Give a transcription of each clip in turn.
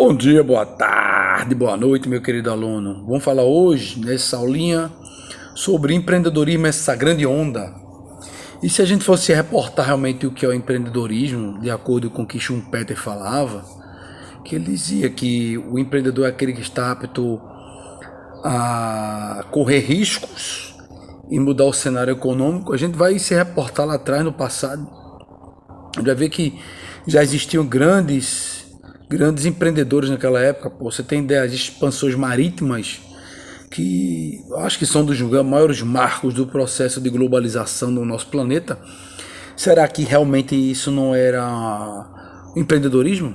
Bom dia, boa tarde, boa noite, meu querido aluno. Vamos falar hoje, nessa aulinha, sobre empreendedorismo, essa grande onda. E se a gente fosse reportar realmente o que é o empreendedorismo, de acordo com o que Schumpeter falava, que ele dizia que o empreendedor é aquele que está apto a correr riscos e mudar o cenário econômico, a gente vai se reportar lá atrás, no passado, já vê que já existiam grandes empreendedores naquela época. Pô, você tem ideia de expansões marítimas que eu acho que são dos maiores marcos do processo de globalização no nosso planeta. Será que realmente isso não era empreendedorismo?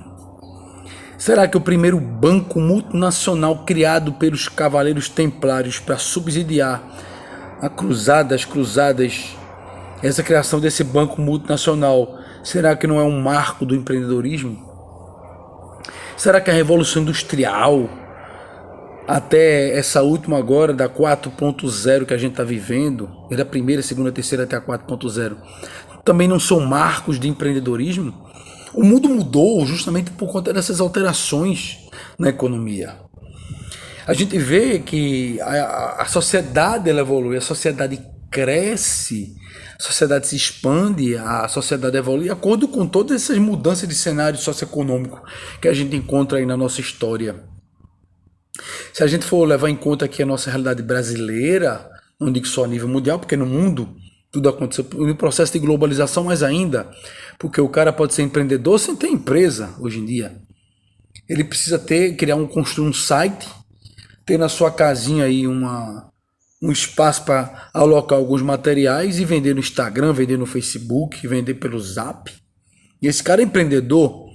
Será que o primeiro banco multinacional criado pelos Cavaleiros Templários para subsidiar as cruzadas, essa criação desse banco multinacional, será que não é um marco do empreendedorismo? Será que a Revolução Industrial, até essa última agora, da 4.0 que a gente está vivendo, da primeira, segunda, terceira até a 4.0, também não são marcos de empreendedorismo? O mundo mudou justamente por conta dessas alterações na economia. A gente vê que a sociedade ela evolui, a sociedade cresce, a sociedade se expande, a sociedade evolui de acordo com todas essas mudanças de cenário socioeconômico que a gente encontra aí na nossa história. Se a gente for levar em conta aqui a nossa realidade brasileira, não digo só a nível mundial, porque no mundo tudo aconteceu, no processo de globalização mais ainda, porque o cara pode ser empreendedor sem ter empresa hoje em dia. Ele precisa construir um site, ter na sua casinha aí um espaço para alocar alguns materiais e vender no Instagram, vender no Facebook, vender pelo Zap. E esse cara é empreendedor.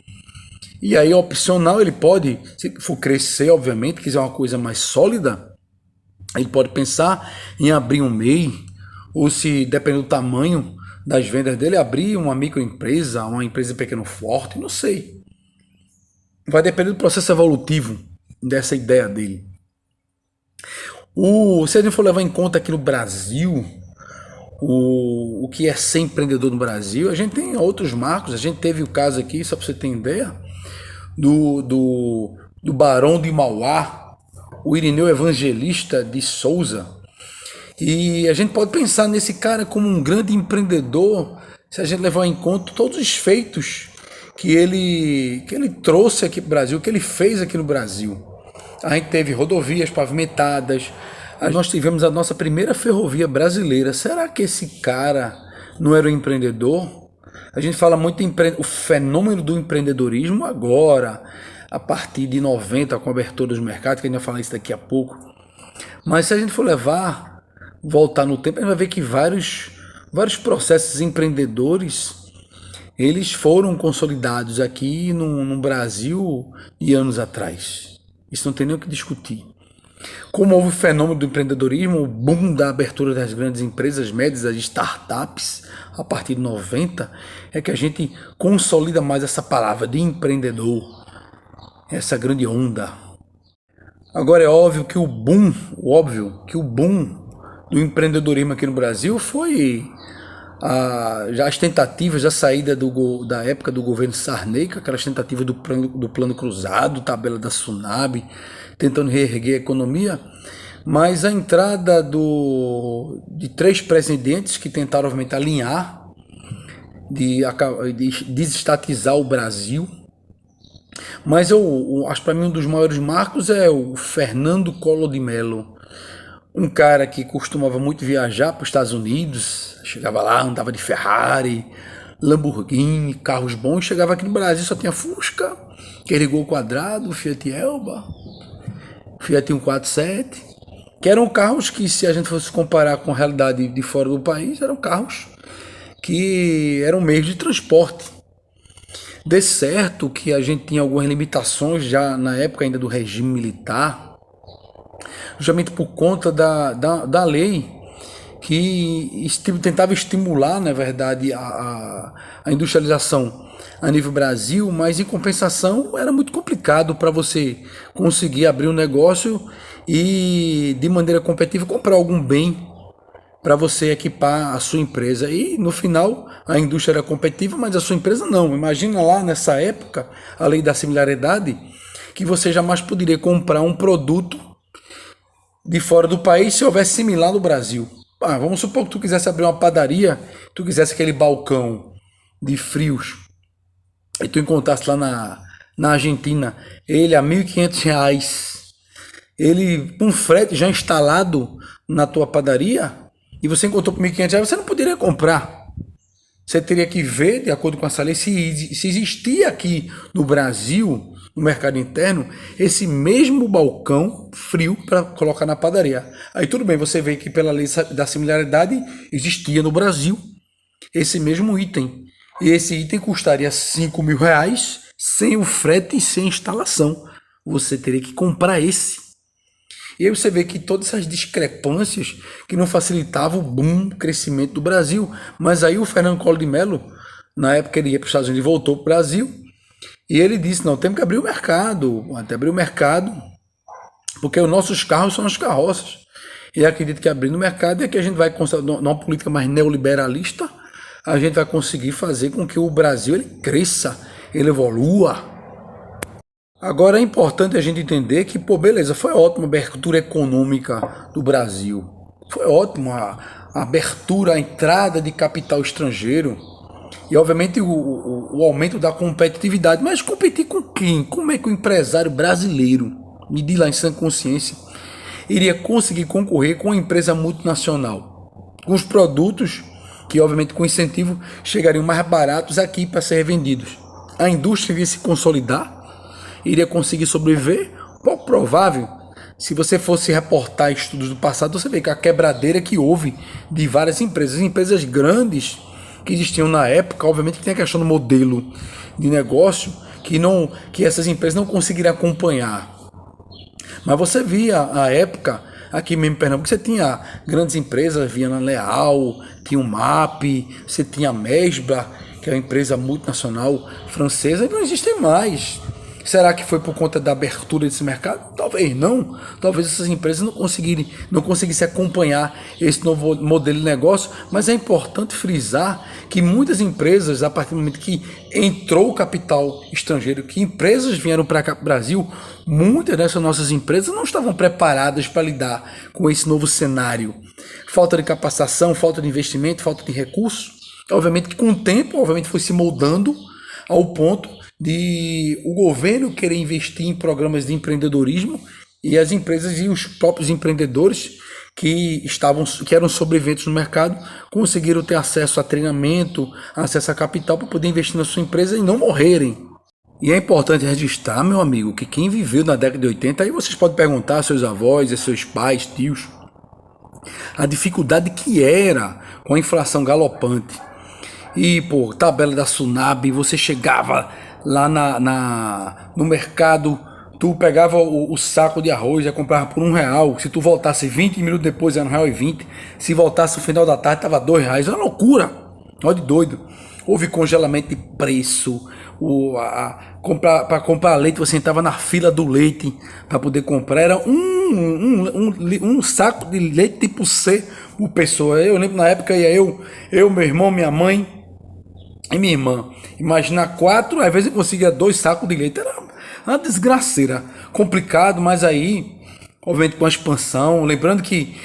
E aí, opcional, ele pode, se for crescer, obviamente, quiser uma coisa mais sólida, ele pode pensar em abrir um MEI, ou se, dependendo do tamanho das vendas dele, abrir uma microempresa, uma empresa pequeno forte, não sei. Vai depender do processo evolutivo dessa ideia dele. Se a gente for levar em conta aqui no Brasil, o que é ser empreendedor no Brasil, a gente tem outros marcos. A gente teve o caso aqui, só para você ter ideia, do Barão de Mauá, o Irineu Evangelista de Souza. E a gente pode pensar nesse cara como um grande empreendedor, se a gente levar em conta todos os feitos que ele trouxe aqui para o Brasil, que ele fez aqui no Brasil. A gente teve rodovias pavimentadas, nós tivemos a nossa primeira ferrovia brasileira. Será que esse cara não era um empreendedor? A gente fala muito o fenômeno do empreendedorismo agora, a partir de 90, com a abertura dos mercados, que a gente vai falar isso daqui a pouco. Mas se a gente for voltar no tempo, a gente vai ver que vários processos empreendedores, eles foram consolidados aqui no Brasil de anos atrás. Isso não tem nem o que discutir. Como houve o fenômeno do empreendedorismo, o boom da abertura das grandes empresas médias, das startups, a partir de 90, é que a gente consolida mais essa palavra de empreendedor, essa grande onda. Agora é óbvio que o boom do empreendedorismo aqui no Brasil foi já as tentativas da saída da época do governo Sarney, com aquelas tentativas do plano cruzado, tabela da Tsunami, tentando reerguer a economia, mas a entrada de 3 presidentes que tentaram, obviamente, alinhar, de desestatizar o Brasil. Mas eu acho, para mim, um dos maiores marcos é o Fernando Collor de Mello, um cara que costumava muito viajar para os Estados Unidos, chegava lá, andava de Ferrari, Lamborghini, carros bons, chegava aqui no Brasil, só tinha Fusca, aquele Gol quadrado, Fiat Elba, Fiat 147, que eram carros que, se a gente fosse comparar com a realidade de fora do país, eram carros que eram meios de transporte. De certo que a gente tinha algumas limitações já na época ainda do regime militar, justamente por conta da lei que tentava estimular, na verdade, a industrialização a nível Brasil, mas em compensação era muito complicado para você conseguir abrir um negócio e, de maneira competitiva, comprar algum bem para você equipar a sua empresa. E no final a indústria era competitiva, mas a sua empresa não. Imagina lá nessa época a lei da similaridade, que você jamais poderia comprar um produto de fora do país se houvesse similar no Brasil. Vamos supor que tu quisesse abrir uma padaria, tu quisesse aquele balcão de frios, e tu encontrasse lá na Argentina, ele a R$ 1.500, ele com frete já instalado na tua padaria, e você encontrou por R$ 1.500, você não poderia comprar. Você teria que ver, de acordo com essa lei, se existia aqui no Brasil, no mercado interno, esse mesmo balcão frio para colocar na padaria. Aí tudo bem, você vê que pela lei da similaridade existia no Brasil esse mesmo item. E esse item custaria R$ 5.000 sem o frete e sem instalação. Você teria que comprar esse. E aí você vê que todas essas discrepâncias que não facilitavam o boom, crescimento do Brasil. Mas aí o Fernando Collor de Mello, na época ele ia para os Estados Unidos e voltou para o Brasil, e ele disse, não, temos que abrir o mercado, até abrir o mercado, porque os nossos carros são as carroças. E acredito que abrindo o mercado é que a gente vai conseguir, numa política mais neoliberalista, a gente vai conseguir fazer com que o Brasil ele cresça, ele evolua. Agora é importante a gente entender que, beleza, foi ótima a abertura econômica do Brasil. Foi ótima a abertura, a entrada de capital estrangeiro. E, obviamente, o aumento da competitividade. Mas competir com quem? Como é que o empresário brasileiro, me diz lá em sã consciência, iria conseguir concorrer com uma empresa multinacional? Com os produtos que, obviamente, com incentivo, chegariam mais baratos aqui para ser revendidos. A indústria iria se consolidar, iria conseguir sobreviver? Pouco provável. Se você fosse reportar estudos do passado, você vê que a quebradeira que houve de várias empresas grandes que existiam na época, obviamente que tem a questão do modelo de negócio que essas empresas não conseguiriam acompanhar. Mas você via a época, aqui mesmo em Pernambuco, você tinha grandes empresas, Viana Leal, tinha o MAP, você tinha a Mesbla, que é uma empresa multinacional francesa, e não existe mais. Será que foi por conta da abertura desse mercado? Talvez não. Talvez essas empresas não conseguissem acompanhar esse novo modelo de negócio, mas é importante frisar que muitas empresas, a partir do momento que entrou o capital estrangeiro, que empresas vieram para cá para o Brasil, muitas dessas nossas empresas não estavam preparadas para lidar com esse novo cenário. Falta de capacitação, falta de investimento, falta de recursos. Obviamente que com o tempo, foi se moldando ao ponto de o governo querer investir em programas de empreendedorismo e as empresas e os próprios empreendedores que eram sobreviventes no mercado conseguiram ter acesso a treinamento, acesso a capital para poder investir na sua empresa e não morrerem. E é importante registrar, meu amigo, que quem viveu na década de 80, aí vocês podem perguntar a seus avós, a seus pais, tios, a dificuldade que era com a inflação galopante. E, tabela da Sunab, você chegava lá no mercado, tu pegava o saco de arroz e comprava por R$ 1. Se tu voltasse 20 minutos depois era R$1,20. Se voltasse no final da tarde estava R$2. É uma loucura. Olha de doido. Houve congelamento de preço. Para comprar leite você entrava na fila do leite para poder comprar. Era um saco de leite tipo C por pessoa. Eu lembro na época ia eu, meu irmão, minha mãe e minha irmã. Imagina 4, às vezes eu conseguia 2 sacos de leite. Era uma desgraceira. Complicado, mas aí, obviamente com a expansão, lembrando que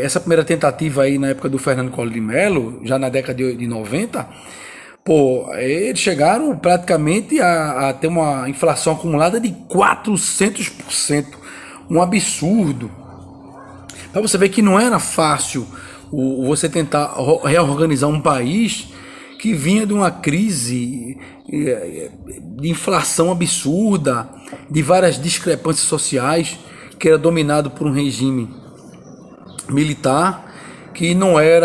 essa primeira tentativa aí na época do Fernando Collor de Mello, já na década de 90, eles chegaram praticamente a ter uma inflação acumulada de 400%. Um absurdo. Para você ver que não era fácil você tentar reorganizar um país que vinha de uma crise de inflação absurda, de várias discrepâncias sociais, que era dominado por um regime militar que não é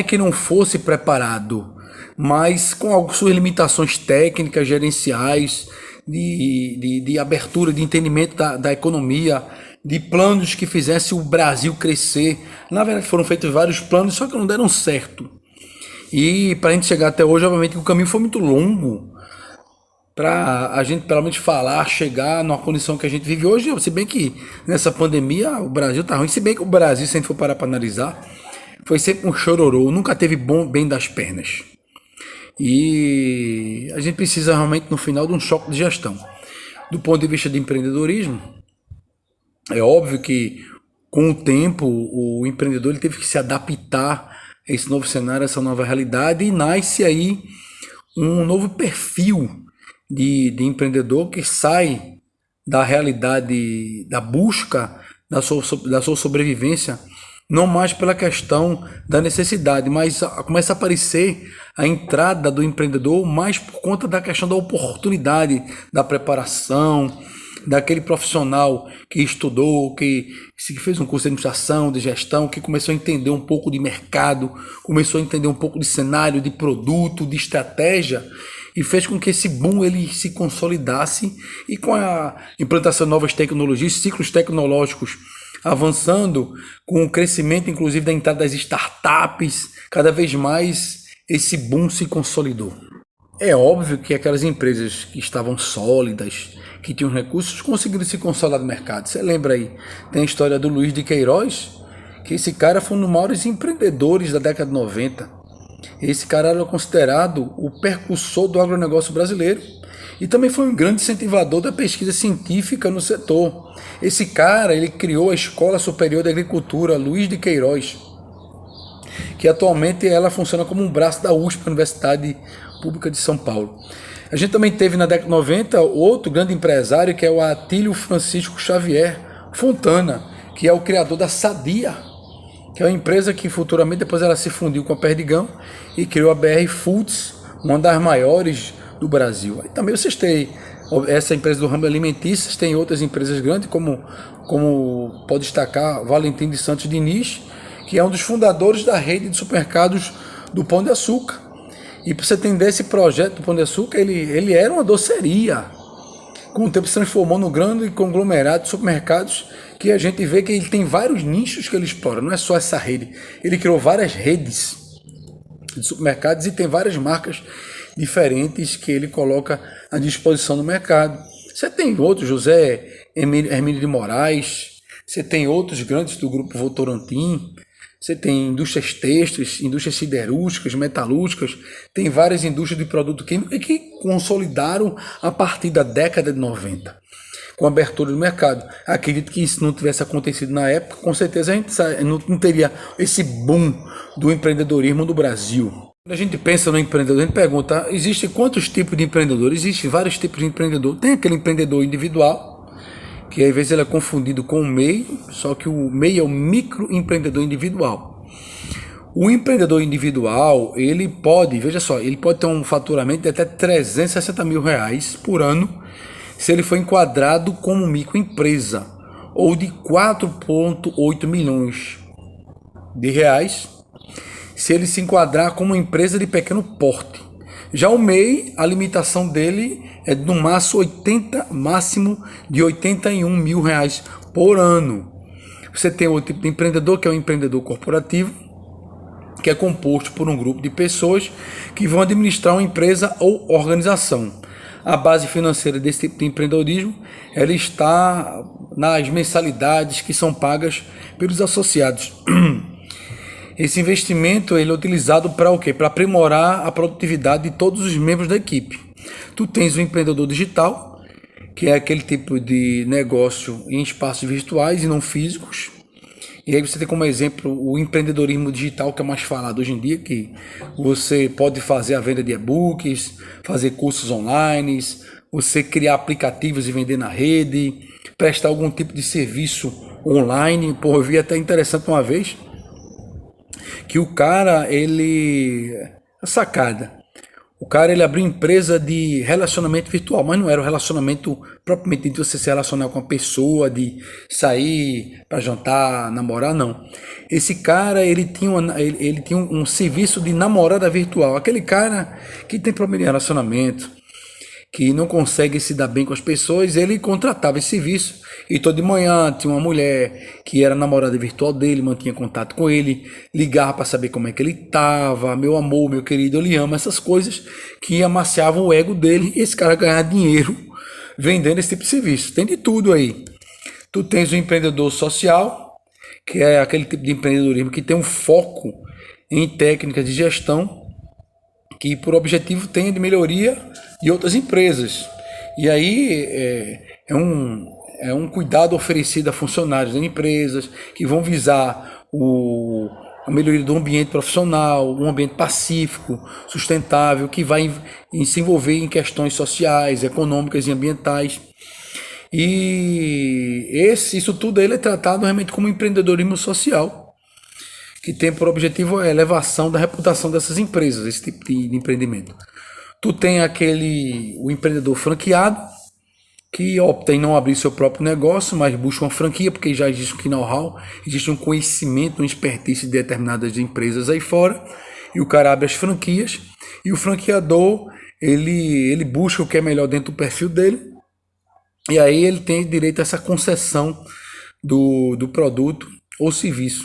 que não fosse preparado, mas com algumas suas limitações técnicas, gerenciais, de abertura, de entendimento da economia, de planos que fizessem o Brasil crescer. Na verdade foram feitos vários planos, só que não deram certo. E para a gente chegar até hoje, obviamente, o caminho foi muito longo para a gente, pelo menos, chegar numa condição que a gente vive hoje. Se bem que nessa pandemia o Brasil tá ruim, se bem que o Brasil, se a gente for parar para analisar, foi sempre um chororô, nunca teve bem das pernas. E a gente precisa realmente, no final, de um choque de gestão. Do ponto de vista de empreendedorismo, é óbvio que com o tempo o empreendedor ele teve que se adaptar a esse novo cenário, a essa nova realidade, e nasce aí um novo perfil de empreendedor que sai da realidade da busca da sua sobrevivência, não mais pela questão da necessidade, mas começa a aparecer a entrada do empreendedor mais por conta da questão da oportunidade, da preparação, daquele profissional que estudou, que fez um curso de administração, de gestão, que começou a entender um pouco de mercado, começou a entender um pouco de cenário, de produto, de estratégia, e fez com que esse boom ele se consolidasse, e com a implantação de novas tecnologias, ciclos tecnológicos avançando, com o crescimento inclusive da entrada das startups, cada vez mais esse boom se consolidou. É óbvio que aquelas empresas que estavam sólidas, que tinham recursos, conseguiram se consolidar no mercado. Você lembra aí, tem a história do Luiz de Queiroz, que esse cara foi um dos maiores empreendedores da década de 90. Esse cara era considerado o precursor do agronegócio brasileiro e também foi um grande incentivador da pesquisa científica no setor. Esse cara, ele criou a Escola Superior de Agricultura Luiz de Queiroz, que atualmente ela funciona como um braço da USP, Universidade Pública de São Paulo. A gente também teve na década de 90 outro grande empresário, que é o Atílio Francisco Xavier Fontana, que é o criador da Sadia, que é uma empresa que futuramente depois ela se fundiu com a Perdigão e criou a BR Foods, uma das maiores do Brasil. Aí também vocês têm essa empresa do ramo alimentício, tem outras empresas grandes, como pode destacar Valentim de Santos Diniz, que é um dos fundadores da rede de supermercados do Pão de Açúcar. E para você entender, esse projeto do Pão de Açúcar, ele era uma doceria. Com o tempo se transformou no grande conglomerado de supermercados, que a gente vê que ele tem vários nichos que ele explora, não é só essa rede. Ele criou várias redes de supermercados e tem várias marcas diferentes que ele coloca à disposição no mercado. Você tem outros, José Hermínio de Moraes, você tem outros grandes do grupo Votorantim, você tem indústrias têxteis, indústrias siderúrgicas, metalúrgicas, tem várias indústrias de produto químico que consolidaram a partir da década de 90, com a abertura do mercado. Acredito que isso não tivesse acontecido na época, com certeza a gente não teria esse boom do empreendedorismo no Brasil. Quando a gente pensa no empreendedor, a gente pergunta, existe quantos tipos de empreendedor? Existem vários tipos de empreendedor. Tem aquele empreendedor individual, que às vezes ele é confundido com o MEI, só que o MEI é o microempreendedor individual. O empreendedor individual, ele pode, veja só, ele pode ter um faturamento de até 360 mil reais por ano, se ele for enquadrado como microempresa, ou de 4,8 milhões de reais, se ele se enquadrar como empresa de pequeno porte. Já o MEI, a limitação dele é no máximo de 81 mil reais por ano. Você tem outro tipo de empreendedor, que é o empreendedor corporativo, que é composto por um grupo de pessoas que vão administrar uma empresa ou organização. A base financeira desse tipo de empreendedorismo ela está nas mensalidades que são pagas pelos associados. Esse investimento ele é utilizado para o quê? Para aprimorar a produtividade de todos os membros da equipe. Tu tens o empreendedor digital, que é aquele tipo de negócio em espaços virtuais e não físicos. E aí você tem como exemplo o empreendedorismo digital, que é mais falado hoje em dia, que você pode fazer a venda de e-books, fazer cursos online, você criar aplicativos e vender na rede, prestar algum tipo de serviço online. Pô, eu vi até interessante uma vez, que o cara, sacada, o cara ele abriu empresa de relacionamento virtual, mas não era um relacionamento propriamente de você se relacionar com a pessoa, de sair para jantar, namorar, não. Esse cara ele tinha um serviço de namorada virtual, aquele cara que tem problema de relacionamento, que não consegue se dar bem com as pessoas, ele contratava esse serviço e toda manhã tinha uma mulher que era namorada virtual dele, mantinha contato com ele, ligava para saber como é que ele estava, meu amor, meu querido, eu lhe amo, essas coisas que amaciavam o ego dele e esse cara ganhava dinheiro vendendo esse tipo de serviço. Tem de tudo aí. Tu tens o empreendedor social, que é aquele tipo de empreendedorismo que tem um foco em técnicas de gestão, que por objetivo tem de melhoria de outras empresas. E aí é um cuidado oferecido a funcionários de empresas que vão visar a melhoria do ambiente profissional, um ambiente pacífico, sustentável, que vai se envolver em questões sociais, econômicas e ambientais. E isso tudo ele é tratado realmente como empreendedorismo social, que tem por objetivo a elevação da reputação dessas empresas, esse tipo de empreendimento. Tu tem o empreendedor franqueado, que opta em não abrir seu próprio negócio, mas busca uma franquia, porque já existe um know-how, existe um conhecimento, uma expertise de determinadas empresas aí fora, e o cara abre as franquias, e o franqueador, ele busca o que é melhor dentro do perfil dele, e aí ele tem direito a essa concessão do produto ou serviço.